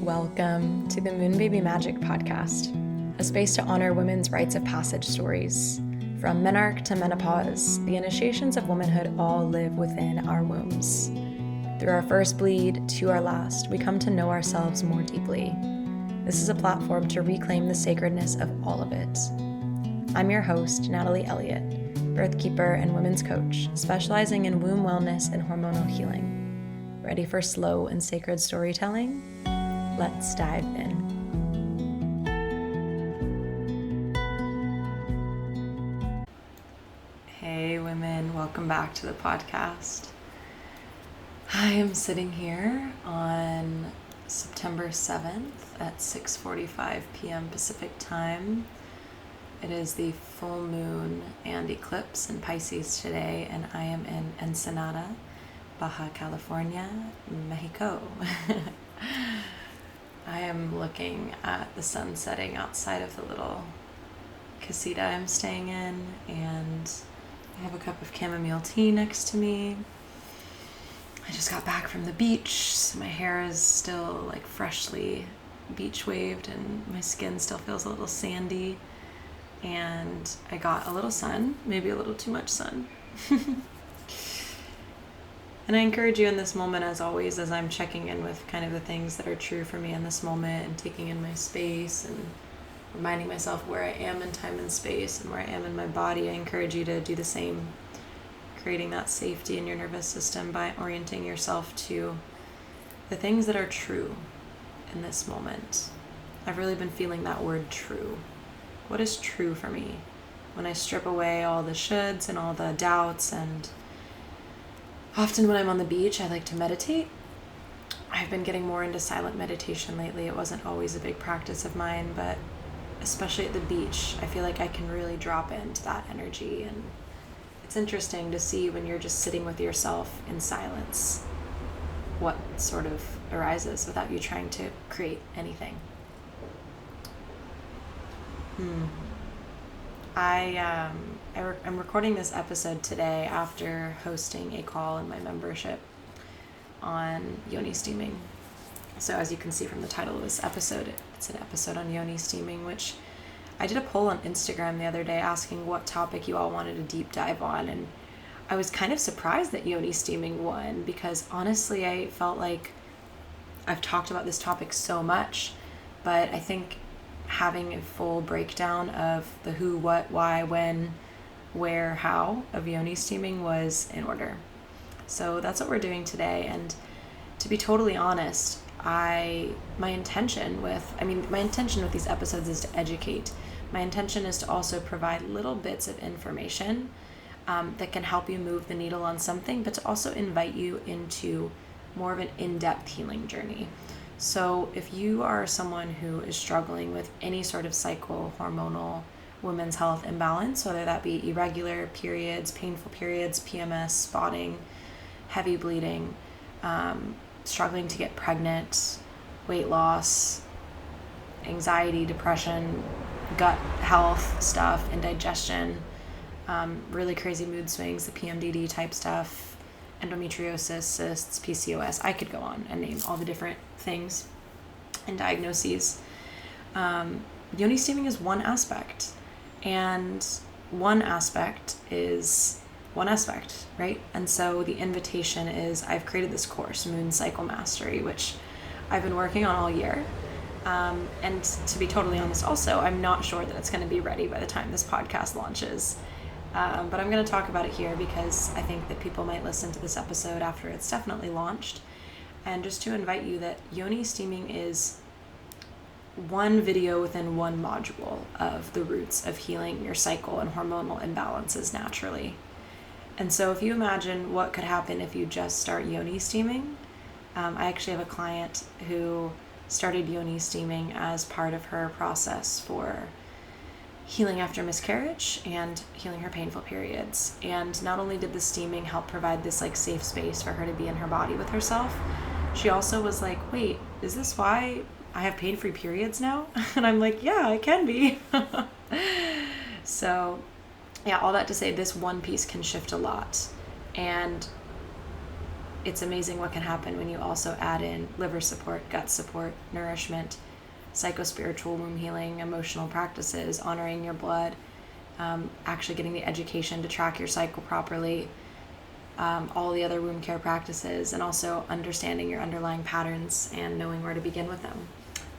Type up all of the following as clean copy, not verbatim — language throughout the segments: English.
Welcome to the Moon Baby Magic podcast, a space to honor women's rites of passage stories. From menarche to menopause, the initiations of womanhood all live within our wombs. Through our first bleed to our last, we come to know ourselves more deeply. This is a platform to reclaim the sacredness of all of it. I'm your host, Natalie Elliott, birth keeper and women's coach, specializing in womb wellness and hormonal healing. Ready for slow and sacred storytelling? Let's dive in. Hey women, welcome back to the podcast. I am sitting here on September 7th at 6:45 p.m. Pacific time. It is the full moon and eclipse in Pisces today, and I am in Ensenada, Baja California, Mexico. I am looking at the sun setting outside of the little casita I'm staying in, and I have a cup of chamomile tea next to me. I just got back from the beach, so my hair is still like freshly beach waved and my skin still feels a little sandy, and I got a little sun, maybe a little too much sun. And I encourage you in this moment, as always, as I'm checking in with kind of the things that are true for me in this moment and taking in my space and reminding myself where I am in time and space and where I am in my body. I encourage you to do the same, creating that safety in your nervous system by orienting yourself to the things that are true in this moment. I've really been feeling that word true. What is true for me? When I strip away all the shoulds and all the doubts, and often when I'm on the beach, I like to meditate. I've been getting more into silent meditation lately. It wasn't always a big practice of mine, but especially at the beach, I feel like I can really drop into that energy. And it's interesting to see when you're just sitting with yourself in silence, what sort of arises without you trying to create anything. I'm recording this episode today after hosting a call in my membership on Yoni steaming. So as you can see from the title of this episode, it's an episode on Yoni steaming, which I did a poll on Instagram the other day asking what topic you all wanted a deep dive on, and I was kind of surprised that Yoni steaming won, because honestly I felt like I've talked about this topic so much, but I think having a full breakdown of the who, what, why, when, where, how of Yoni steaming was in order. So that's what we're doing today. And to be totally honest, my intention with these episodes is to educate. My intention is to also provide little bits of information that can help you move the needle on something, but to also invite you into more of an in-depth healing journey. So if you are someone who is struggling with any sort of cycle, hormonal, women's health imbalance, whether that be irregular periods, painful periods, PMS, spotting, heavy bleeding, struggling to get pregnant, weight loss, anxiety, depression, gut health stuff, indigestion, really crazy mood swings, the PMDD type stuff, endometriosis, cysts, PCOS, I could go on and name all the different things and diagnoses. Yoni steaming is one aspect, and one aspect is one aspect, right? And so the invitation is, I've created this course, Moon Cycle Mastery, which I've been working on all year. And to be totally honest, also, I'm not sure that it's going to be ready by the time this podcast launches. But I'm going to talk about it here because I think that people might listen to this episode after it's definitely launched. And just to invite you that Yoni steaming is one video within one module of the roots of healing your cycle and hormonal imbalances naturally. And so if you imagine what could happen if you just start Yoni steaming, I actually have a client who started Yoni steaming as part of her process for healing after miscarriage and healing her painful periods. And not only did the steaming help provide this like safe space for her to be in her body with herself, she also was like, wait, is this why I have pain-free periods now? And I'm like, yeah, I can be. So yeah, all that to say, this one piece can shift a lot. And it's amazing what can happen when you also add in liver support, gut support, nourishment, psychospiritual womb healing, emotional practices, honoring your blood, actually getting the education to track your cycle properly, all the other womb care practices, and also understanding your underlying patterns and knowing where to begin with them.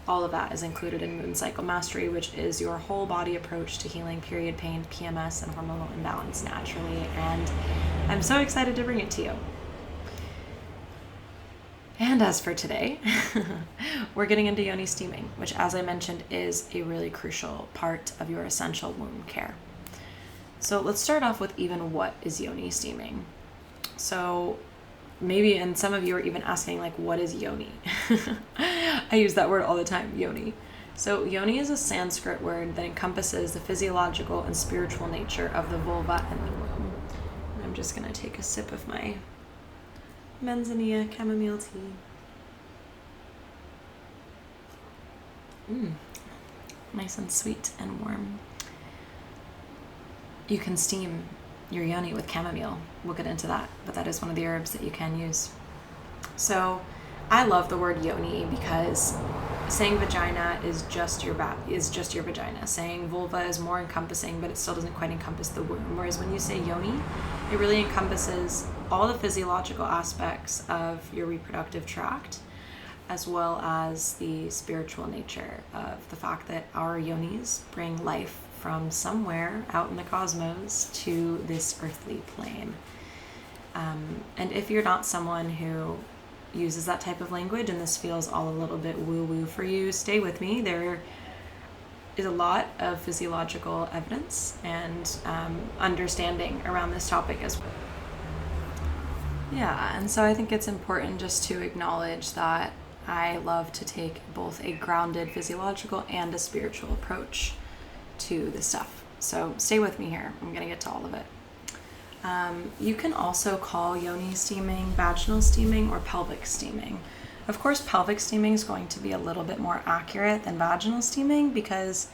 All of that is included in Moon Cycle Mastery, which is your whole body approach to healing period pain, PMS, and hormonal imbalance naturally. And I'm so excited to bring it to you. And as for today, we're getting into Yoni steaming, which, as I mentioned, is a really crucial part of your essential womb care. So let's start off with even what is Yoni steaming. So maybe, and some of you are even asking, like, what is Yoni? I use that word all the time, Yoni. So Yoni is a Sanskrit word that encompasses the physiological and spiritual nature of the vulva and the womb. And I'm just going to take a sip of my Manzanilla chamomile tea. Nice and sweet and warm. You can steam your yoni with chamomile. We'll get into that, but that is one of the herbs that you can use. So I love the word yoni because saying vagina is just your vagina. Saying vulva is more encompassing, but it still doesn't quite encompass the womb. Whereas when you say yoni, it really encompasses all the physiological aspects of your reproductive tract, as well as the spiritual nature of the fact that our yonis bring life from somewhere out in the cosmos to this earthly plane. And if you're not someone who uses that type of language and this feels all a little bit woo-woo for you, stay with me. There is a lot of physiological evidence and understanding around this topic as well. Yeah, and so I think it's important just to acknowledge that I love to take both a grounded physiological and a spiritual approach to this stuff. So stay with me here. I'm going to get to all of it. You can also call yoni steaming vaginal steaming or pelvic steaming. Of course, pelvic steaming is going to be a little bit more accurate than vaginal steaming because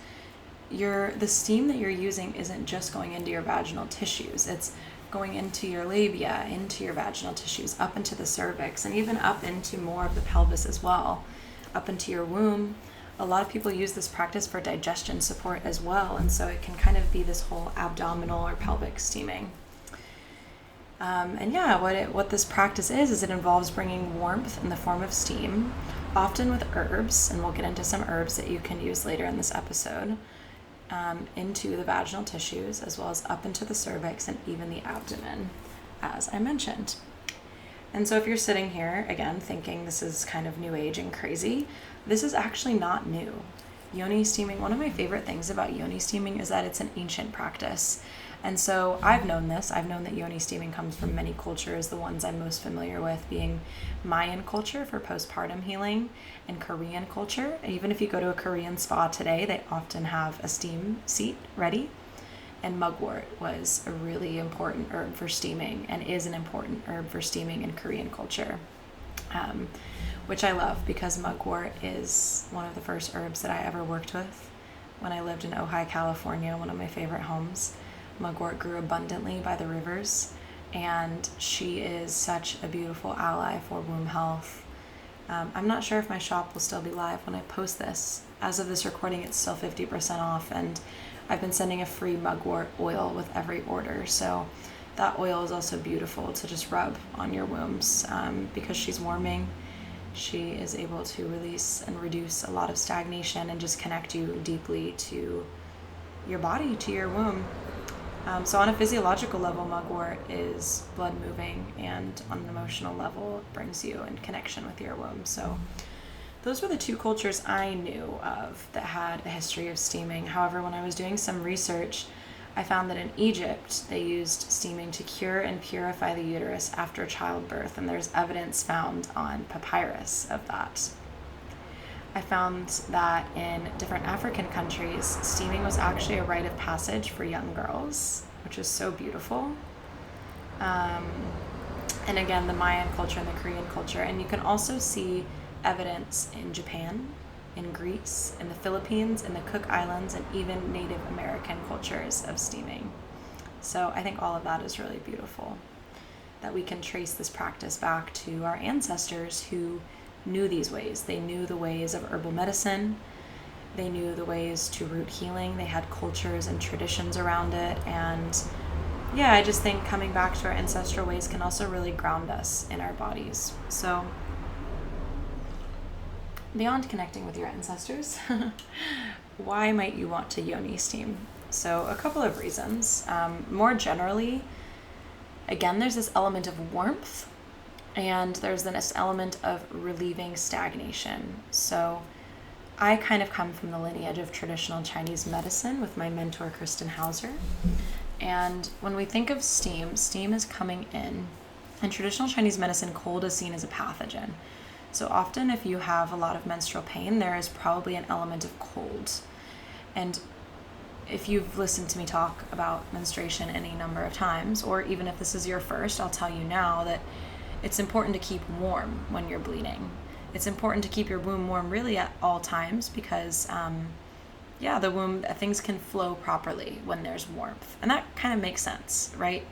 the steam that you're using isn't just going into your vaginal tissues. It's going into your labia, into your vaginal tissues, up into the cervix, and even up into more of the pelvis as well, up into your womb. A lot of people use this practice for digestion support as well, and so it can kind of be this whole abdominal or pelvic steaming. And yeah, what this practice is it involves bringing warmth in the form of steam, often with herbs, and we'll get into some herbs that you can use later in this episode, into the vaginal tissues, as well as up into the cervix and even the abdomen, as I mentioned. And so if you're sitting here, again, thinking this is kind of new age and crazy, this is actually not new. Yoni steaming, one of my favorite things about yoni steaming is that it's an ancient practice. And so I've known that yoni steaming comes from many cultures, the ones I'm most familiar with being Mayan culture for postpartum healing and Korean culture. Even if you go to a Korean spa today, they often have a steam seat ready. And mugwort was a really important herb for steaming and is an important herb for steaming in Korean culture, which I love because mugwort is one of the first herbs that I ever worked with when I lived in Ojai, California, one of my favorite homes. Mugwort grew abundantly by the rivers, and she is such a beautiful ally for womb health. I'm not sure if my shop will still be live when I post this. As of this recording, it's still 50% off, and I've been sending a free mugwort oil with every order. So that oil is also beautiful to just rub on your wombs because she's warming. She is able to release and reduce a lot of stagnation and just connect you deeply to your body, to your womb. So on a physiological level, mugwort is blood moving, and on an emotional level, it brings you in connection with your womb. So those were the two cultures I knew of that had a history of steaming. However, when I was doing some research, I found that in Egypt, they used steaming to cure and purify the uterus after childbirth, and there's evidence found on papyrus of that. I found that in different African countries, steaming was actually a rite of passage for young girls, which is so beautiful. And again, the Mayan culture and the Korean culture. And you can also see evidence in Japan, in Greece, in the Philippines, in the Cook Islands, and even Native American cultures of steaming. So I think all of that is really beautiful. that we can trace this practice back to our ancestors who knew these ways. They knew the ways of herbal medicine. They knew the ways to root healing. They had cultures and traditions around it. And yeah, I just think coming back to our ancestral ways can also really ground us in our bodies. So beyond connecting with your ancestors, why might you want to yoni steam? So a couple of reasons. More generally, again, there's this element of warmth, and there's this element of relieving stagnation. So I kind of come from the lineage of traditional Chinese medicine with my mentor, Kristen Hauser. And when we think of steam, steam is coming in. In traditional Chinese medicine, cold is seen as a pathogen. So often if you have a lot of menstrual pain, there is probably an element of cold. And if you've listened to me talk about menstruation any number of times, or even if this is your first, I'll tell you now that it's important to keep warm when you're bleeding. It's important to keep your womb warm really at all times because, the womb, things can flow properly when there's warmth. And that kind of makes sense, right?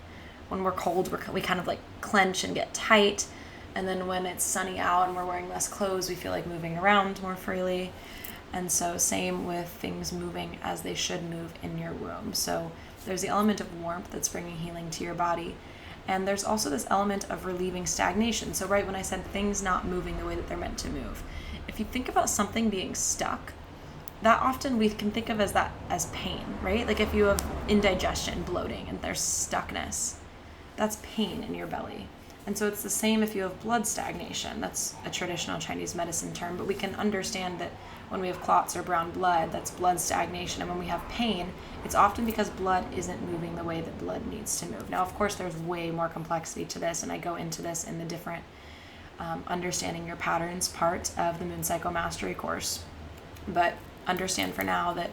When we're cold, we kind of like clench and get tight. And then when it's sunny out and we're wearing less clothes, we feel like moving around more freely. And so same with things moving as they should move in your womb. So there's the element of warmth that's bringing healing to your body. And there's also this element of relieving stagnation. So right when I said things not moving the way that they're meant to move, if you think about something being stuck, that often we can think of as pain, right? Like if you have indigestion, bloating, and there's stuckness, that's pain in your belly. And so it's the same if you have blood stagnation. That's a traditional Chinese medicine term, but we can understand that when we have clots or brown blood, that's blood stagnation. And when we have pain, it's often because blood isn't moving the way that blood needs to move. Now, of course, there's way more complexity to this, and I go into this in the different understanding your patterns part of the Moon Cycle Mastery course. But understand for now that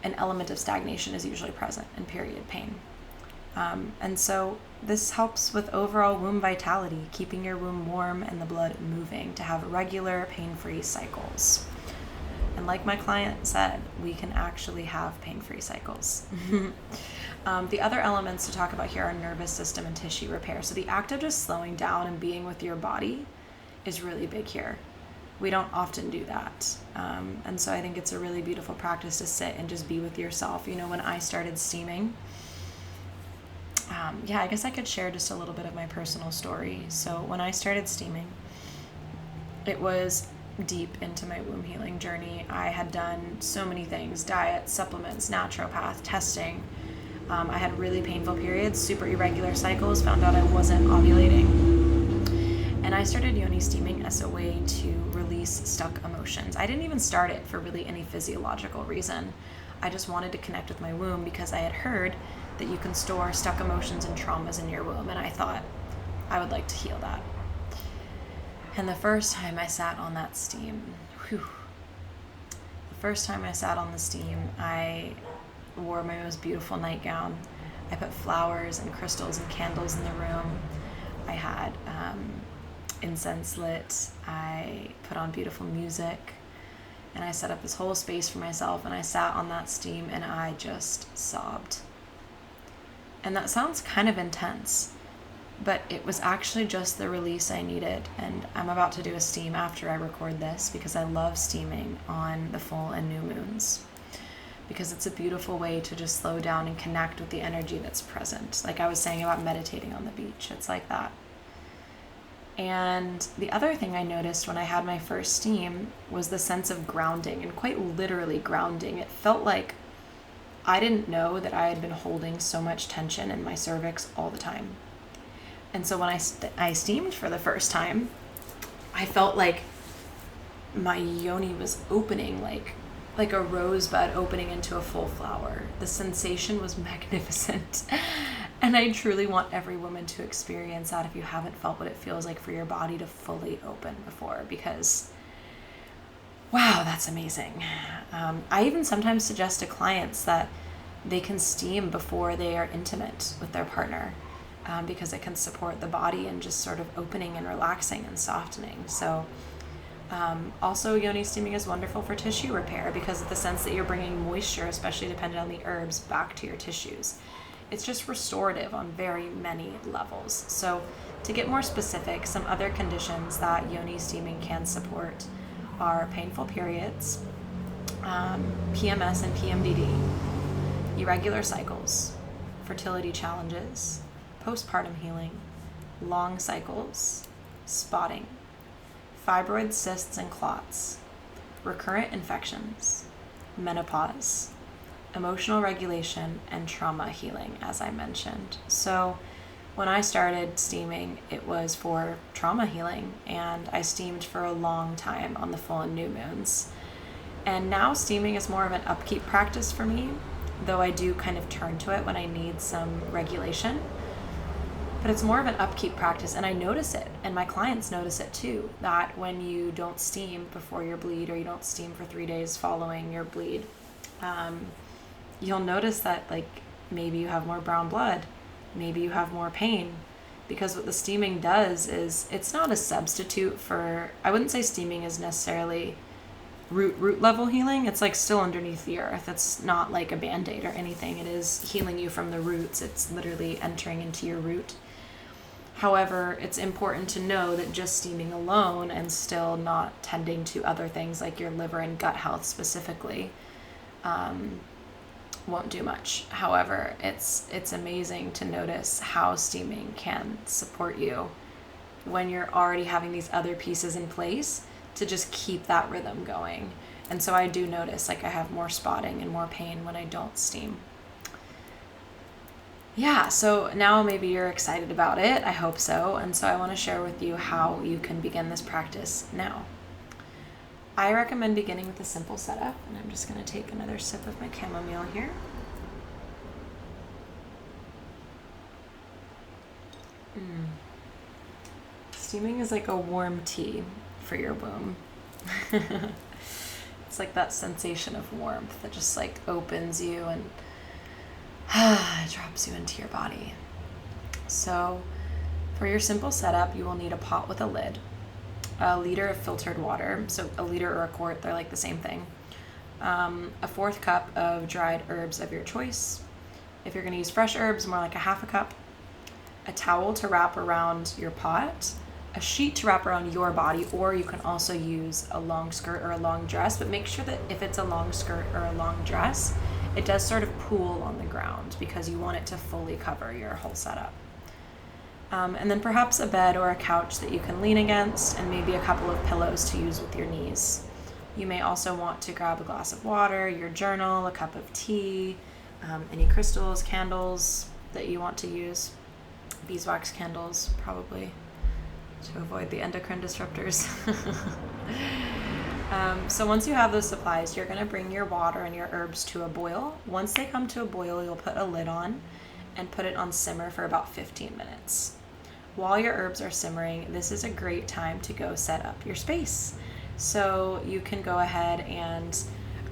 an element of stagnation is usually present in period pain. And so this helps with overall womb vitality, keeping your womb warm and the blood moving to have regular pain-free cycles. And like my client said, we can actually have pain-free cycles. The other elements to talk about here are nervous system and tissue repair. So the act of just slowing down and being with your body is really big here. We don't often do that. And so I think it's a really beautiful practice to sit and just be with yourself. You know, when I started steaming, I guess I could share just a little bit of my personal story. So when I started steaming, it was deep into my womb healing journey. I had done so many things: diet, supplements, naturopath, testing. I had really painful periods, super irregular cycles, found out I wasn't ovulating. And I started yoni steaming as a way to release stuck emotions. I didn't even start it for really any physiological reason. I just wanted to connect with my womb because I had heard that you can store stuck emotions and traumas in your womb, and I thought I would like to heal that. And the first time I sat on that steam, I wore my most beautiful nightgown. I put flowers and crystals and candles in the room. I had incense lit. I put on beautiful music, and I set up this whole space for myself, and I sat on that steam and I just sobbed. And that sounds kind of intense, but it was actually just the release I needed. And I'm about to do a steam after I record this because I love steaming on the full and new moons, because it's a beautiful way to just slow down and connect with the energy that's present. Like I was saying about meditating on the beach, it's like that. And the other thing I noticed when I had my first steam was the sense of grounding, and quite literally grounding. It felt like I didn't know that I had been holding so much tension in my cervix all the time. And so when I steamed for the first time, I felt like my yoni was opening, like a rosebud opening into a full flower. The sensation was magnificent. And I truly want every woman to experience that if you haven't felt what it feels like for your body to fully open before, because wow, that's amazing. I even sometimes suggest to clients that they can steam before they are intimate with their partner, because it can support the body and just sort of opening and relaxing and softening. So also yoni steaming is wonderful for tissue repair because of the sense that you're bringing moisture, especially depending on the herbs, back to your tissues. it's just restorative on very many levels. So to get more specific, some other conditions that yoni steaming can support are painful periods, PMS and PMDD, irregular cycles, fertility challenges, postpartum healing, long cycles, spotting, fibroid cysts and clots, recurrent infections, menopause, emotional regulation, and trauma healing, as I mentioned. So when I started steaming, it was for trauma healing, and I steamed for a long time on the full and new moons. And now steaming is more of an upkeep practice for me, though I do kind of turn to it when I need some regulation. But it's more of an upkeep practice, and I notice it, and my clients notice it too, that when you don't steam before your bleed, or you don't steam for 3 days following your bleed, you'll notice that like maybe you have more brown blood, maybe you have more pain, because what the steaming does is it's not a substitute for, I wouldn't say steaming is necessarily root level healing. It's like still underneath the earth. It's not like a band-aid or anything. It is healing you from the roots. It's literally entering into your root. However, it's important to know that just steaming alone and still not tending to other things like your liver and gut health specifically won't do much. However, it's amazing to notice how steaming can support you when you're already having these other pieces in place to just keep that rhythm going. And so I do notice like I have more spotting and more pain when I don't steam. Yeah, so now maybe you're excited about it. I hope so. And so I want to share with you how you can begin this practice now. I recommend beginning with a simple setup, and I'm just going to take another sip of my chamomile here. Steaming is like a warm tea for your womb. It's like that sensation of warmth that just like opens you and drops you into your body. So for your simple setup, you will need a pot with a lid, a liter of filtered water, so a liter or a quart, they're like the same thing, a 4th cup of dried herbs of your choice. If you're going to use fresh herbs, more like a 1/2 cup, a towel to wrap around your pot, a sheet to wrap around your body, or you can also use a long skirt or a long dress, but make sure that if it's a long skirt or a long dress, it does sort of pool on the ground because you want it to fully cover your whole setup. And then perhaps a bed or a couch that you can lean against, and maybe a couple of pillows to use with your knees. You may also want to grab a glass of water, your journal, a cup of tea, any crystals, candles that you want to use, beeswax candles probably, to avoid the endocrine disruptors. So once you have those supplies, you're going to bring your water and your herbs to a boil. Once they come to a boil, you'll put a lid on and put it on simmer for about 15 minutes. While your herbs are simmering, this is a great time to go set up your space. So you can go ahead and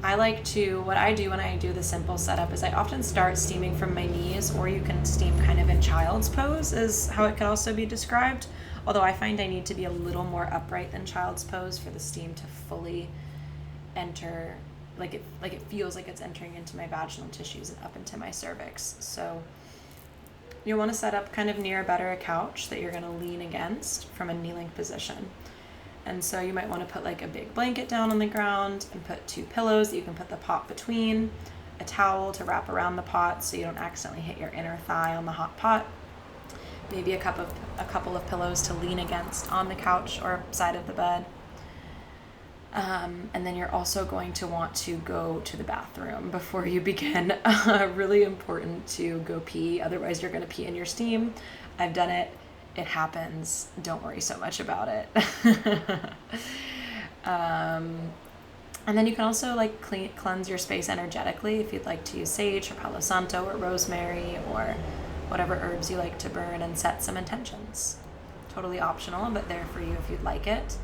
what I do when I do the simple setup is I often start steaming from my knees, or you can steam kind of in child's pose is how it could also be described. Although I find I need to be a little more upright than child's pose for the steam to fully enter, like it feels like it's entering into my vaginal tissues and up into my cervix. So you'll want to set up kind of near a couch that you're going to lean against from a kneeling position. And so you might want to put like a big blanket down on the ground and put 2 pillows that you can put the pot between, a towel to wrap around the pot so you don't accidentally hit your inner thigh on the hot pot, maybe a couple of pillows to lean against on the couch or side of the bed. And then you're also going to want to go to the bathroom before you begin. Really important to go pee, otherwise you're going to pee in your steam. I've done it. It happens. Don't worry so much about it. And then you can also like cleanse your space energetically if you'd like to use sage or Palo Santo or rosemary or whatever herbs you like to burn, and set some intentions. Totally optional, but there for you if you'd like it.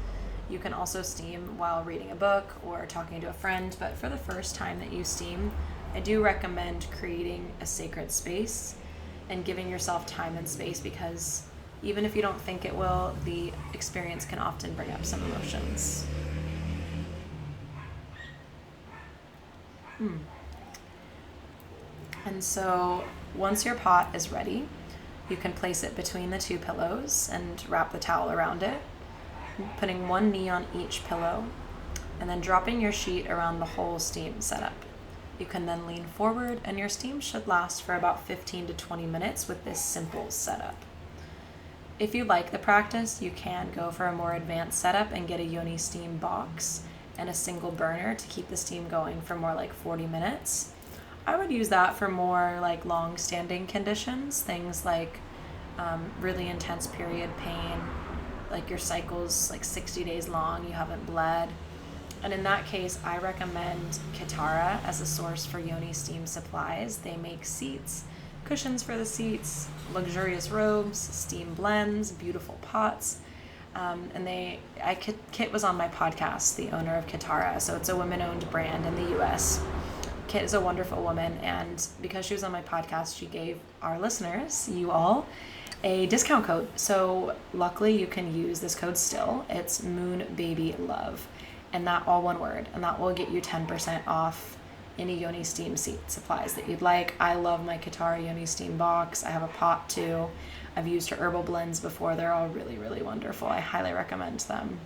You can also steam while reading a book or talking to a friend, but for the first time that you steam, I do recommend creating a sacred space and giving yourself time and space, because even if you don't think it will, the experience can often bring up some emotions. And so Once your pot is ready, you can place it between the two pillows and wrap the towel around it, putting one knee on each pillow, and then dropping your sheet around the whole steam setup. You can then lean forward, and your steam should last for about 15 to 20 minutes with this simple setup. If you like the practice, you can go for a more advanced setup and get a Yoni steam box and a single burner to keep the steam going for more like 40 minutes. I would use that for more like long-standing conditions, things like really intense period pain, like your cycle's like 60 days long, you haven't bled. And in that case, I recommend Kitara as a source for Yoni steam supplies. They make seats, cushions for the seats, luxurious robes, steam blends, beautiful pots. Kit was on my podcast, the owner of Kitara, so it's a women-owned brand in the US. Kit is a wonderful woman, and because she was on my podcast, she gave our listeners, you all, a discount code. So luckily you can use this code still. It's MoonBabyLove, and that all one word, and that will get you 10% off any Yoni steam seat supplies that you'd like. I love my Kitara Yoni steam box. I have a pot too. I've used her herbal blends before. They're all really, really wonderful. I highly recommend them.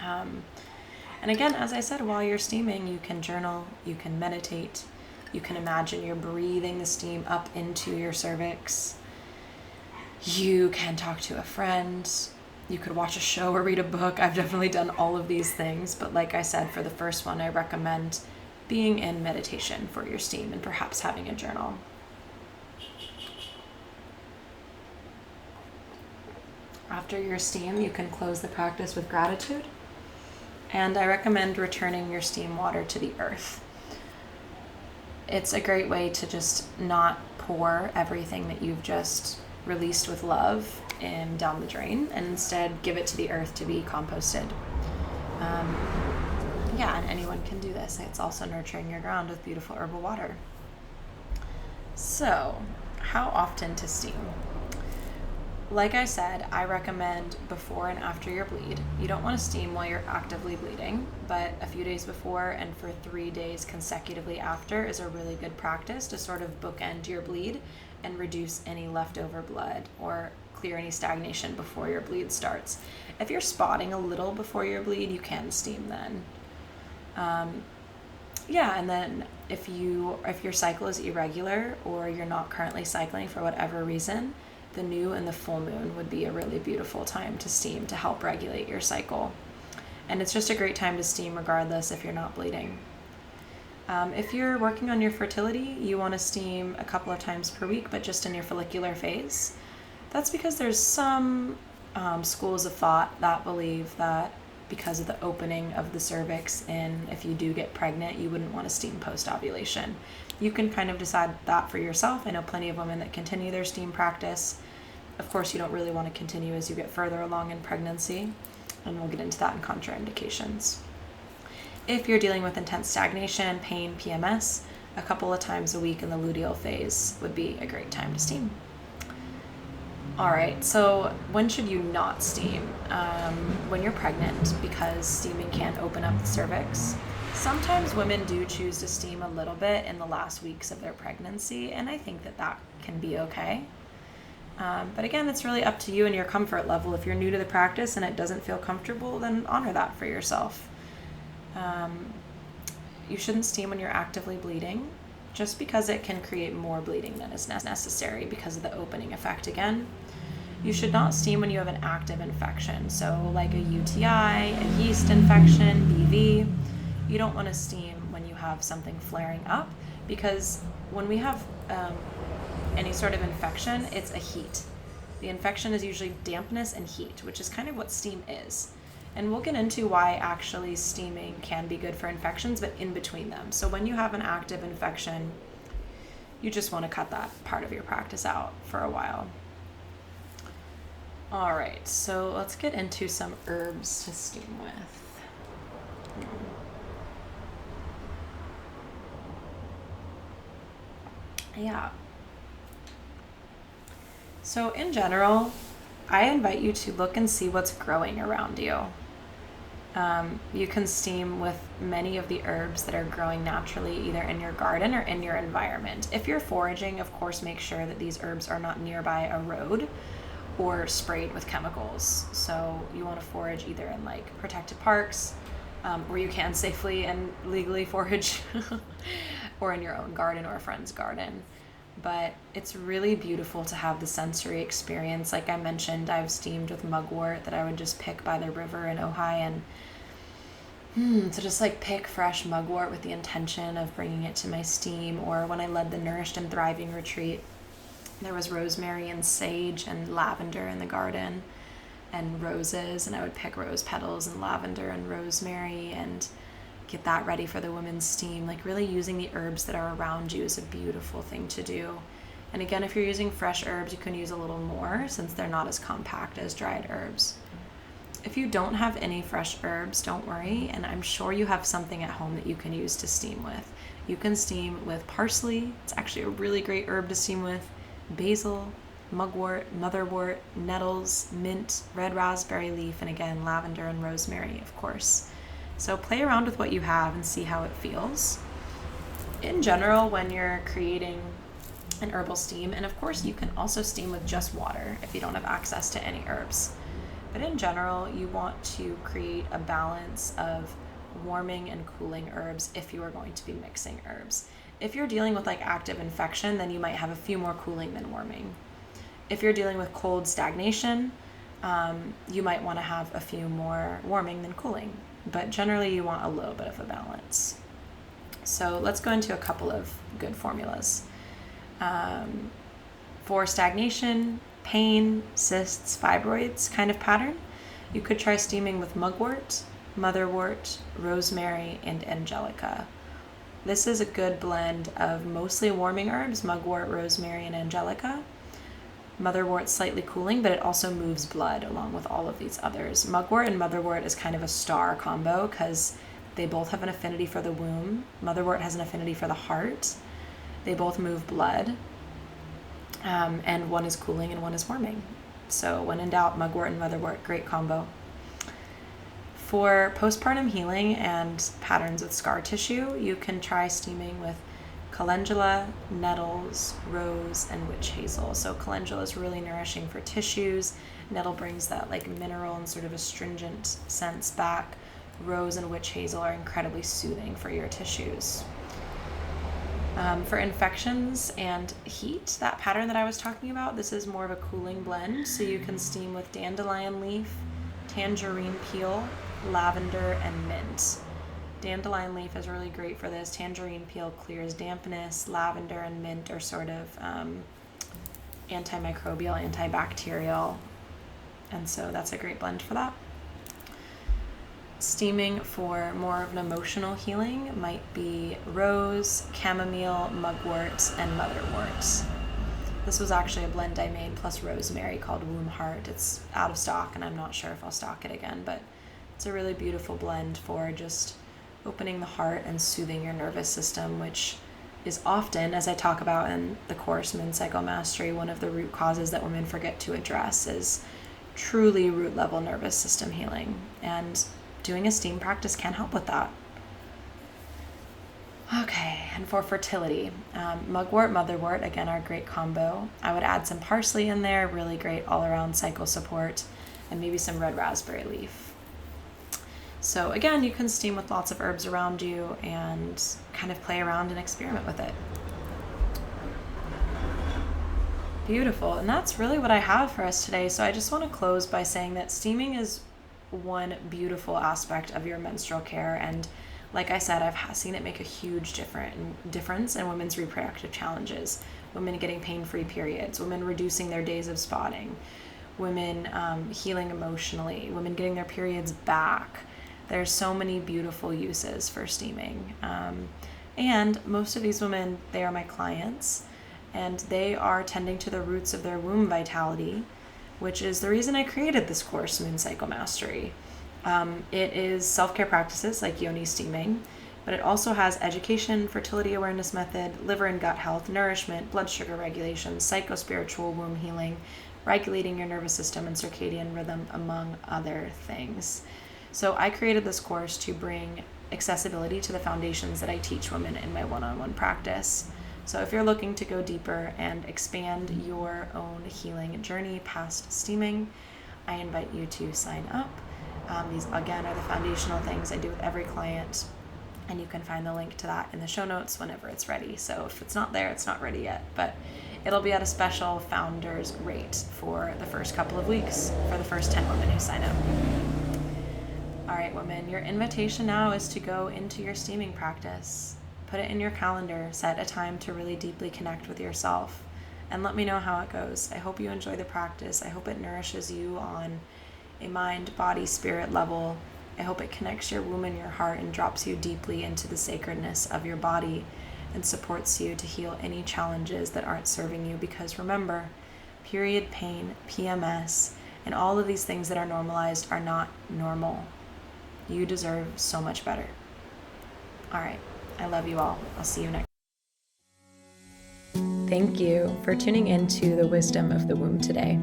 And again, as I said, while you're steaming, you can journal, you can meditate, you can imagine you're breathing the steam up into your cervix. You can talk to a friend. You could watch a show or read a book. I've definitely done all of these things, but like I said, for the first one, I recommend being in meditation for your steam and perhaps having a journal. After your steam, you can close the practice with gratitude, and I recommend returning your steam water to the earth. It's a great way to just not pour everything that you've just released with love and down the drain, and instead give it to the earth to be composted. And anyone can do this. It's also nurturing your ground with beautiful herbal water. So, how often to steam? Like I said, I recommend before and after your bleed. You don't want to steam while you're actively bleeding, but a few days before and for 3 days consecutively after is a really good practice to sort of bookend your bleed and reduce any leftover blood or clear any stagnation before your bleed starts. If you're spotting a little before your bleed, you can steam then. And then if your cycle is irregular or you're not currently cycling for whatever reason, the new and the full moon would be a really beautiful time to steam to help regulate your cycle. And it's just a great time to steam regardless if you're not bleeding. If you're working on your fertility, you want to steam a couple of times per week, but just in your follicular phase. That's because there's some schools of thought that believe that because of the opening of the cervix, and if you do get pregnant, you wouldn't want to steam post-ovulation. You can kind of decide that for yourself. I know plenty of women that continue their steam practice. Of course, you don't really want to continue as you get further along in pregnancy, and we'll get into that in contraindications. If you're dealing with intense stagnation, pain, PMS, a couple of times a week in the luteal phase would be a great time to steam. All right, so when should you not steam? When you're pregnant, because steaming can open up the cervix. Sometimes women do choose to steam a little bit in the last weeks of their pregnancy, and I think that can be okay. But again, it's really up to you and your comfort level. If you're new to the practice and it doesn't feel comfortable, then honor that for yourself. You shouldn't steam when you're actively bleeding, just because it can create more bleeding than is necessary because of the opening effect again. You should not steam when you have an active infection, so like a UTI, a yeast infection, BV. You don't want to steam when you have something flaring up, because when we have any sort of infection, it's a heat. The infection is usually dampness and heat, which is kind of what steam is. And we'll get into why actually steaming can be good for infections, but in between them. So when you have an active infection, you just want to cut that part of your practice out for a while. All right, so let's get into some herbs to steam with. Yeah. So in general, I invite you to look and see what's growing around you. You can steam with many of the herbs that are growing naturally either in your garden or in your environment. If you're foraging, of course, make sure that these herbs are not nearby a road or sprayed with chemicals. So you want to forage either in like protected parks, where you can safely and legally forage, or in your own garden or a friend's garden. But it's really beautiful to have the sensory experience. Like I mentioned, I've steamed with mugwort that I would just pick by the river in Ojai, and to just like pick fresh mugwort with the intention of bringing it to my steam. Or when I led the Nourished and Thriving retreat, there was rosemary and sage and lavender in the garden and roses, and I would pick rose petals and lavender and rosemary and get that ready for the women's steam. Like really using the herbs that are around you is a beautiful thing to do. And again, if you're using fresh herbs, you can use a little more since they're not as compact as dried herbs. If you don't have any fresh herbs, don't worry, and I'm sure you have something at home that you can use to steam with. You can steam with parsley. It's actually a really great herb to steam with. Basil, mugwort, motherwort, nettles, mint, red raspberry leaf, and again, lavender and rosemary, of course. So play around with what you have and see how it feels. In general, when you're creating an herbal steam, and of course you can also steam with just water if you don't have access to any herbs. But in general, you want to create a balance of warming and cooling herbs if you are going to be mixing herbs. If you're dealing with like active infection, then you might have a few more cooling than warming. If you're dealing with cold stagnation, you might want to have a few more warming than cooling. But generally you want a little bit of a balance. So let's go into a couple of good formulas. For stagnation, pain, cysts, fibroids kind of pattern, you could try steaming with mugwort, motherwort, rosemary, and angelica. This is a good blend of mostly warming herbs, mugwort, rosemary, and angelica. Motherwort slightly cooling, but it also moves blood along with all of these others. Mugwort and motherwort is kind of a star combo because they both have an affinity for the womb. Motherwort has an affinity for the heart. They both move blood, and one is cooling and one is warming. So when in doubt, mugwort and motherwort, great combo. For postpartum healing and patterns with scar tissue, you can try steaming with calendula, nettles, rose, and witch hazel. So calendula is really nourishing for tissues. Nettle brings that like mineral and sort of astringent sense back. Rose and witch hazel are incredibly soothing for your tissues. For infections and heat, that pattern that I was talking about, this is more of a cooling blend. So you can steam with dandelion leaf, tangerine peel, lavender, and mint. Dandelion leaf is really great for this. Tangerine peel clears dampness. Lavender and mint are sort of antimicrobial, antibacterial. And so that's a great blend for that. Steaming for more of an emotional healing might be rose, chamomile, mugwort, and motherwort. This was actually a blend I made plus rosemary called Womb Heart. It's out of stock and I'm not sure if I'll stock it again, but it's a really beautiful blend for just opening the heart and soothing your nervous system, which is often, as I talk about in the course Moon Cycle Mastery, one of the root causes that women forget to address is truly root level nervous system healing. And doing a steam practice can help with that. Okay, and for fertility, mugwort, motherwort, again, are a great combo. I would add some parsley in there, really great all-around cycle support, and maybe some red raspberry leaf. So again, you can steam with lots of herbs around you and kind of play around and experiment with it. Beautiful, and that's really what I have for us today. So I just want to close by saying that steaming is one beautiful aspect of your menstrual care, and like I said, I've seen it make a huge difference in women's reproductive challenges, women getting pain-free periods, women reducing their days of spotting, women healing emotionally, women getting their periods back. There's so many beautiful uses for steaming. And most of these women, they are my clients, and they are tending to the roots of their womb vitality, which is the reason I created this course, Moon Cycle Mastery. It is self-care practices like Yoni steaming, but it also has education, fertility awareness method, liver and gut health, nourishment, blood sugar regulation, psycho-spiritual womb healing, regulating your nervous system and circadian rhythm, among other things. So I created this course to bring accessibility to the foundations that I teach women in my one-on-one practice. So if you're looking to go deeper and expand your own healing journey past steaming, I invite you to sign up. These, again, are the foundational things I do with every client, and you can find the link to that in the show notes whenever it's ready. So if it's not there, it's not ready yet, but it'll be at a special founder's rate for the first couple of weeks for the first 10 women who sign up. All right, women, your invitation now is to go into your steaming practice. Put it in your calendar, set a time to really deeply connect with yourself, and let me know how it goes. I hope you enjoy the practice. I hope it nourishes you on a mind, body, spirit level. I hope it connects your womb and your heart and drops you deeply into the sacredness of your body and supports you to heal any challenges that aren't serving you. Because remember, period pain, PMS, and all of these things that are normalized are not normal. You deserve so much better. All right. I love you all. I'll see you next. Thank you for tuning into the wisdom of the womb today.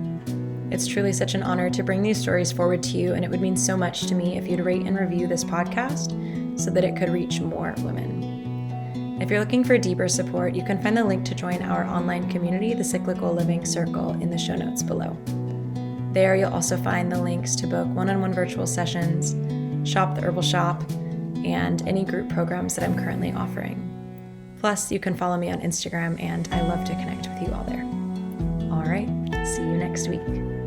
It's truly such an honor to bring these stories forward to you, and it would mean so much to me if you'd rate and review this podcast so that it could reach more women. If you're looking for deeper support, you can find the link to join our online community, the Cyclical Living Circle, in the show notes below. There you'll also find the links to book one-on-one virtual sessions, shop the herbal shop, and any group programs that I'm currently offering. Plus, you can follow me on Instagram, and I love to connect with you all there. All right, see you next week.